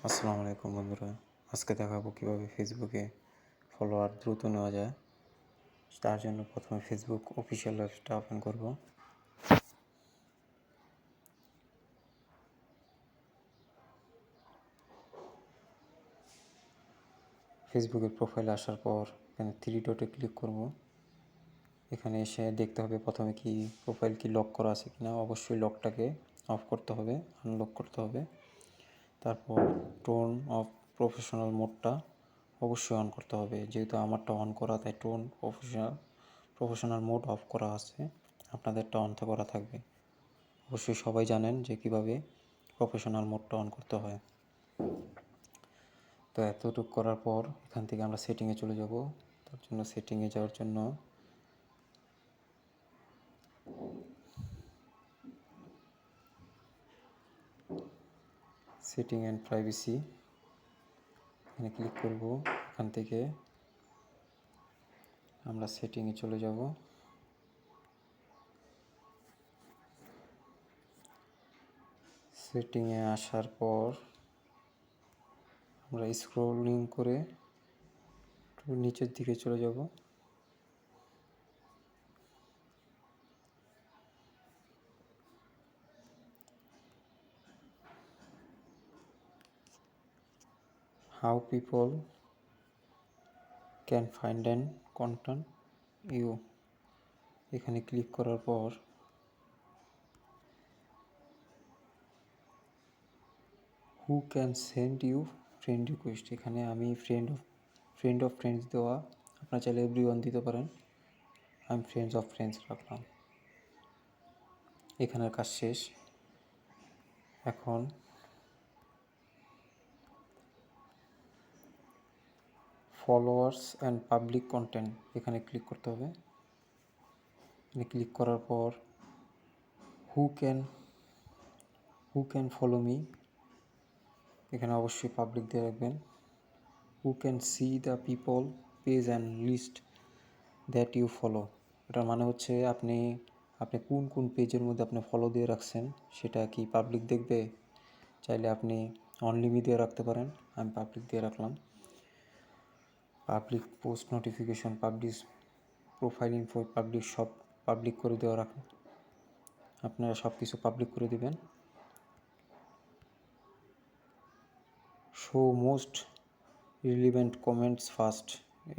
আসসালামু আলাইকুম বন্ধুরা, আজকে দেখাবো কীভাবে ফেসবুকে ফলোয়ার দ্রুত নেওয়া যায়। তার জন্য প্রথমে ফেসবুক অফিসিয়াল অ্যাপসটা ওপেন করব। ফেসবুকের প্রোফাইলে আসার পর এখানে থ্রি ডটে ক্লিক করব। এখানে এসে দেখতে হবে প্রথমে কি প্রোফাইল কি লক করা আছে কিনা। অবশ্যই লকটাকে অফ করতে হবে, আনলক করতে হবে। তারপর টোন অফ প্রফেশনাল মোডটা অবশ্যই অন করতে হবে। যেহেতু আমারটা অন করা, তাই টোন প্রফেশনাল মোড অফ করা আছে, আপনাদেরটা অন করা থাকবে। অবশ্যই সবাই জানেন যে কিভাবে প্রফেশনাল মোডটা অন করতে হয়। তো এতটুকু করার পর এখান থেকে আমরা সেটিংয়ে চলে যাব। তার জন্য সেটিংয়ে যাওয়ার জন্য সেটিং অ্যান্ড প্রাইভেসি এখানে ক্লিক করব। এখান থেকে আমরা সেটিংয়ে চলে যাব। সেটিংয়ে আসার পর আমরা স্ক্রলিং করে একটু নিচের দিকে চলে যাব। How people can find and contact you, এখানে ক্লিক করার পর who can send you friend request, এখানে আমি ফ্রেন্ড অফ ফ্রেন্ডস দেওয়া, আপনারা চাইলে এভরিওয়ান দিতে পারেন। আমি ফ্রেন্ডস অফ ফ্রেন্ডস রাখলাম। এখানের কাজ শেষ। এখন ফলোয়ার্স অ্যান্ড পাবলিক কন্টেন্ট এখানে ক্লিক করতে হবে। এখানে ক্লিক করার পর হু ক্যান ফলো মি, এখানে অবশ্যই পাবলিক দিয়ে রাখবেন। Who can see the people page and list that you follow, এটার মানে হচ্ছে আপনি কোন কোন পেজের মধ্যে আপনি ফলো দিয়ে রাখছেন সেটা কি পাবলিক দেখবে। চাইলে আপনি অনলিমি দিয়ে রাখতে পারেন, আমি পাবলিক দিয়ে রাখলাম। Public post notification, public profile info, public সব পাবলিক করে দেওয়া রাখুন। আপনারা সব কিছু পাবলিক করে দিবেন। Show most relevant comments first,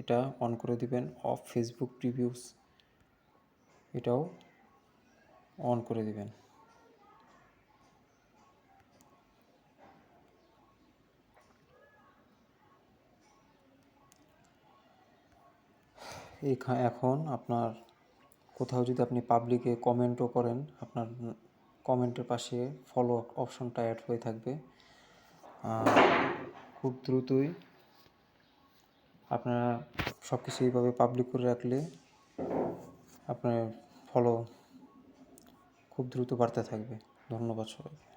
এটা অন করে দিবেন। অফ ফেসবুক প্রিভিউস, এটাও অন করে দিবেন। এখন আপনার কোথাও যদি আপনি পাবলিকে কমেন্টও করেন, আপনার কমেন্টের পাশে ফলো অপশনটা অ্যাড হয়ে থাকবে। খুব দ্রুতই আপনারা সব কিছু এইভাবে পাবলিক করে রাখলে আপনার ফলো খুব দ্রুত বাড়তে থাকবে। ধন্যবাদ সবাইকে।